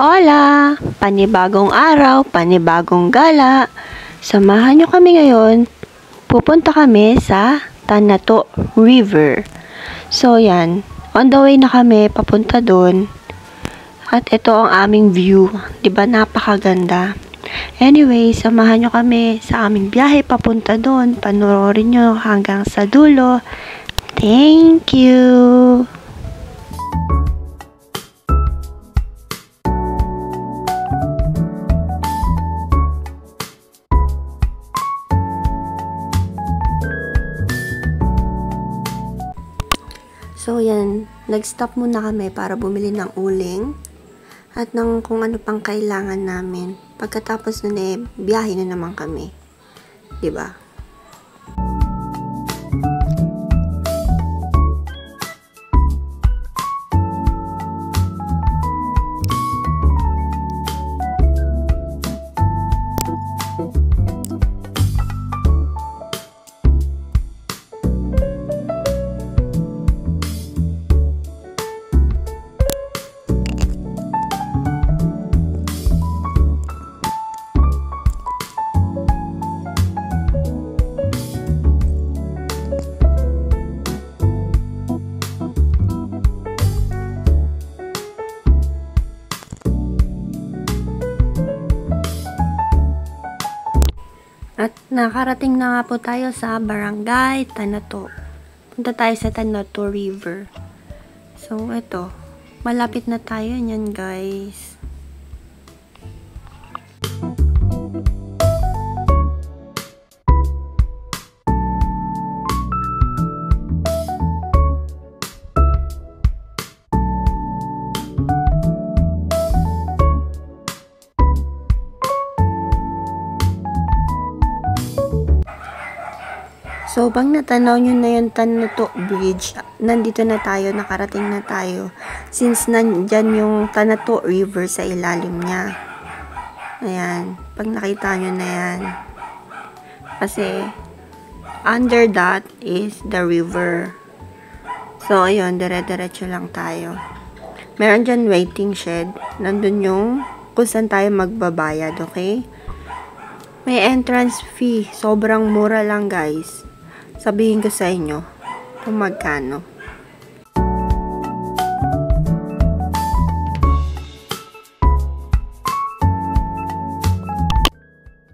Hola! Panibagong araw, panibagong gala. Samahan nyo kami ngayon. Pupunta kami sa Tanato River. So yan, on the way na kami papunta doon. At ito ang aming view. 'Di ba napakaganda? Anyway, samahan nyo kami sa aming biyahe papunta doon. Panoorin nyo hanggang sa dulo. Thank you! So yan, nag-stop muna kami para bumili ng uling at ng kung ano pang kailangan namin. Pagkatapos nun biyahe na naman kami. 'Di ba? At nakarating na nga po tayo sa Barangay Tanato. Punta tayo sa Tanato River. So, ito. Malapit na tayo niyan, guys. So, pag natanaw nyo na yung Tanato Bridge, nandito na tayo, nakarating na tayo. Since nandyan yung Tanato River sa ilalim niya. Ayan, pag nakita nyo na yan. Kasi, under that is the river. So, ayun, dire-diretso lang tayo. Meron dyan waiting shed. Nandun yung kung saan tayo magbabayad, okay? May entrance fee. Sobrang mura lang, guys. Sabihin ko sa inyo kung magkano.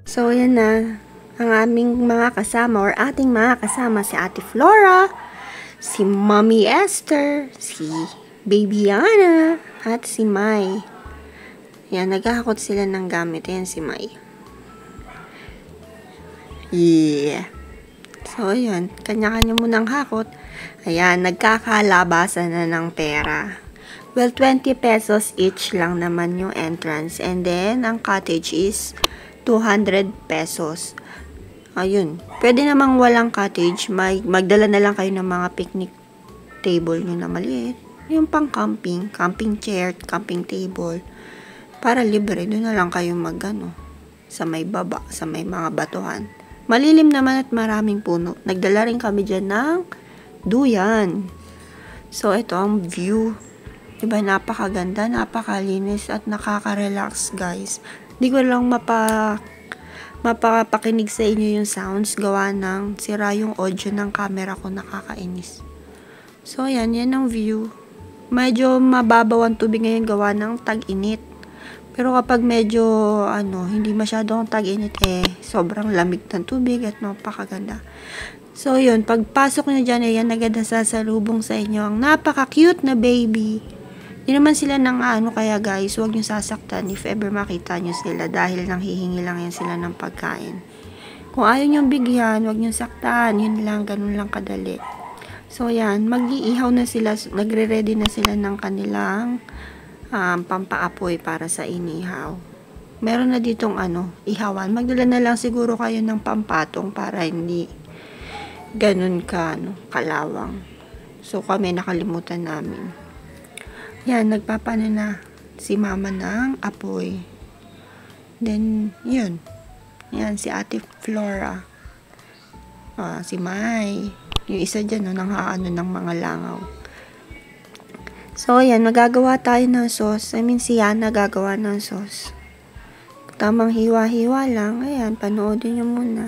So, yan na. Ang aming mga kasama or ating mga kasama si Ate Flora, si Mommy Esther, si Baby Ana, at si Mai. Yan, naghahakot sila ng gamit. Yan si Mai. Yeah. So, yun. Kanya-kanya mo ng hakot. Ayan, nagkakalabasan na ng pera. Well, 20 pesos each lang naman yung entrance. And then, ang cottage is 200 pesos. Ayun. Pwede namang walang cottage. Magdala na lang kayo ng mga picnic table nyo na maliit. Yung pang camping. Camping chair, camping table. Para libre. Doon na lang kayo sa may baba, sa may mga batuhan. Malilim naman at maraming puno. Nagdala rin kami dyan ng duyan. So, ito ang view. Diba, napakaganda, napakalinis, at nakaka-relax, guys. Di ko lang mapapakinig sa inyo yung sounds. Gawa ng sira yung audio ng camera ko, nakakainis. So, yan ang view. Medyo mababaw ang tubig ngayon gawa ng tag-init. Pero kapag medyo, hindi masyadong tag-init, sobrang lamig ng tubig at napakaganda. So, yun, pagpasok nyo dyan, yan agad na sasalubong sa inyo ang napaka-cute na baby. Di naman sila kaya guys, huwag nyo sasaktan if ever makita nyo sila dahil hihingi lang yan sila ng pagkain. Kung ayaw nyo bigyan, huwag nyo saktan, yun lang, ganun lang kadali. So, yan, mag-iihaw na sila, nagre-ready na sila ng kanilang pampaapoy para sa inihaw. Meron na ditong ihawan. Magdala na lang siguro kayo ng pampatong para hindi ganun kalawang. So, kami nakalimutan namin. Yan, nagpapano na si mama ng apoy. Then, yun. Yan, si Ate Flora. Si Mai. Yung isa dyan, nanghaano ng mga langaw. So, ayan, magagawa tayo ng sauce. I mean, si Yana gagawa ng sauce. Tamang hiwa-hiwa lang. Ayan, panoodin nyo muna.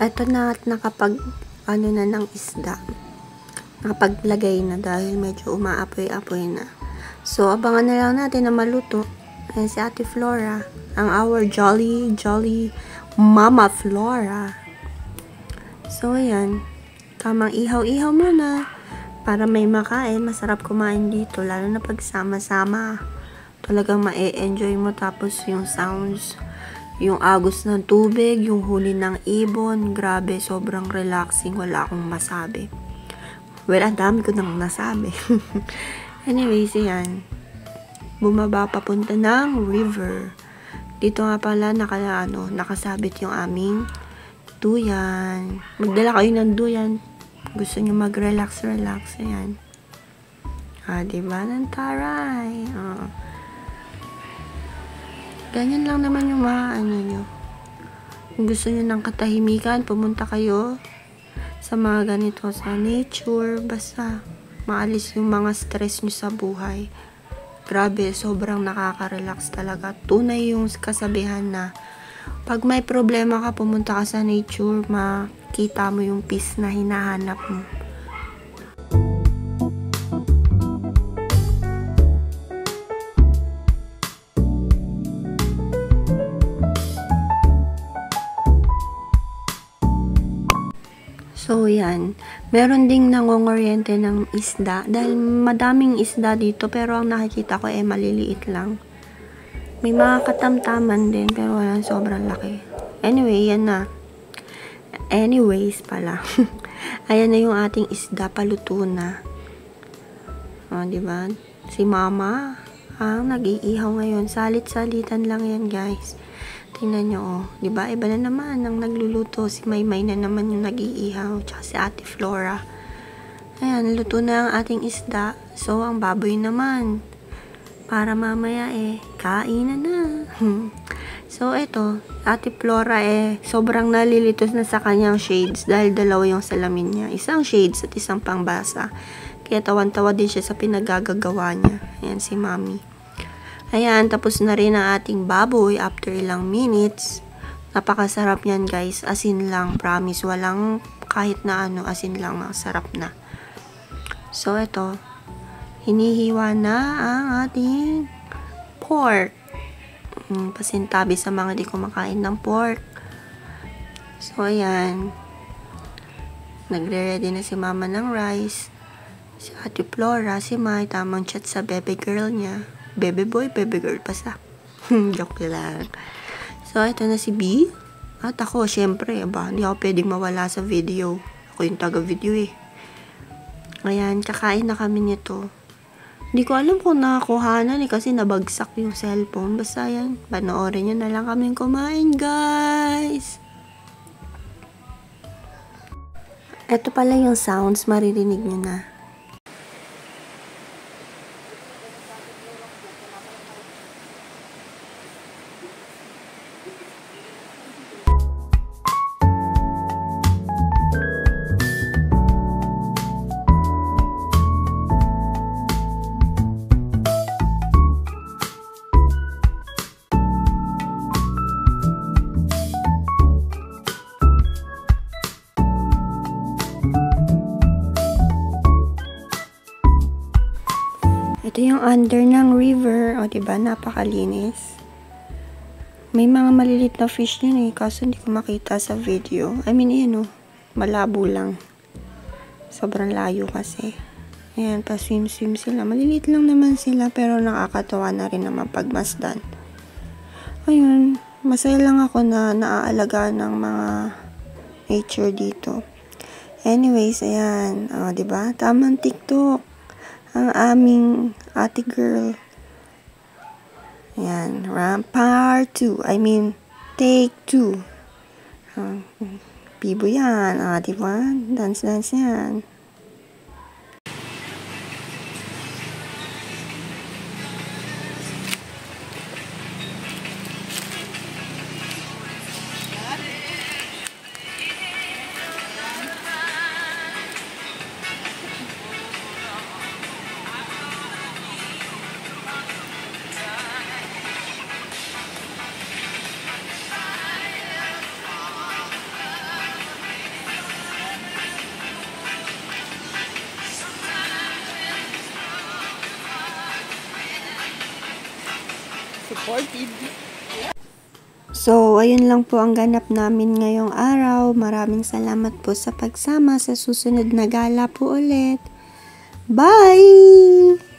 Ito na at nakapag na ng isda. Nakapaglagay na dahil medyo umaapoy-apoy na. So, abangan na lang natin na maluto. Ayan si Ate Flora. Ang our jolly Mama Flora. So, ayan. Tamang ihaw-ihaw muna. Para may makain. Masarap kumain dito. Lalo na pag sama-sama. Talagang ma-enjoy mo. Tapos yung sounds, yung agos ng tubig, yung huni ng ibon, grabe, sobrang relaxing, wala akong masabi. Well, ang dami ko nang nasabi. Anyways, yan. Bumaba papunta ng river. Dito nga pala nakasabit yung aming duyan. Magdala kayo ng duyan. Gusto nyo mag-relax, ayan. Diba? Ng taray. Ganyan lang naman yung nyo. Kung gusto nyo ng katahimikan, pumunta kayo sa mga ganito, sa nature, basta maalis yung mga stress nyo sa buhay. Grabe, sobrang nakaka-relax talaga. Tunay yung kasabihan na pag may problema ka, pumunta ka sa nature, makita mo yung peace na hinahanap mo. So, yan. Meron ding nangongoryente ng isda. Dahil madaming isda dito, pero ang nakikita ko maliliit lang. May mga katamtaman din, pero walang sobrang laki. Anyway, yan na. Anyways pala. Ayan na yung ating isda, paluto na. Diba? Si Mama, nag-iihaw ngayon. Salit-salitan lang yan, guys. Tingnan nyo, diba? Iba na naman ang nagluluto. Si Maymay na naman yung nag-iihaw. Tsaka si Ate Flora. Ayan, luto na ang ating isda. So, ang baboy naman. Para mamaya kainan na. So, ito. Ate Flora sobrang nalilitos na sa kanyang shades. Dahil dalawa yung salamin niya. Isang shades at isang pangbasa. Kaya tawan-tawa din siya sa pinagagagawa niya. Ayan, si Mami. Ayan, tapos na rin ang ating baboy after ilang minutes. Napakasarap yan, guys. Asin lang, promise. Walang kahit na asin lang. Masarap na. So, ito. Hinihiwa na ang ating pork. Pasintabi sa mga di kumakain ng pork. So, ayan. Nagre-ready na si Mama ng rice. Si Ate Flora, si May, tamang chat sa baby girl niya. Baby boy, baby girl pa sa. Joke lang. So, ito na si B. At ako, syempre, hindi ako pwedeng mawala sa video. Ako yung taga-video Ayan, kakain na kami nito. Hindi ko alam kung nakakuhanan kasi nabagsak yung cellphone. Basta yan, panoorin nyo na lang kaming kumain, guys. Ito pala yung sounds, maririnig nyo na. Ito yung under ng river. O, diba? Napakalinis. May mga malilit na fish yun eh. Kaso hindi ko makita sa video. I mean, yun o. Malabo lang. Sobrang layo kasi. Ayan, pa-swim-swim sila. Maliliit lang naman sila, pero nakakatawa na rin naman pagmasdan. Ayun, masaya lang ako na naaalagaan ng mga nature dito. Anyways, ayan. O, diba? Tamang TikTok. Ang aming ate girl. Ayan, part 2. I mean, take 2. Bibo yan. Diba? Dance-dance yan. So, ayun lang po ang ganap namin ngayong araw. Maraming salamat po sa pagsama. Sa susunod na gala po ulit. Bye!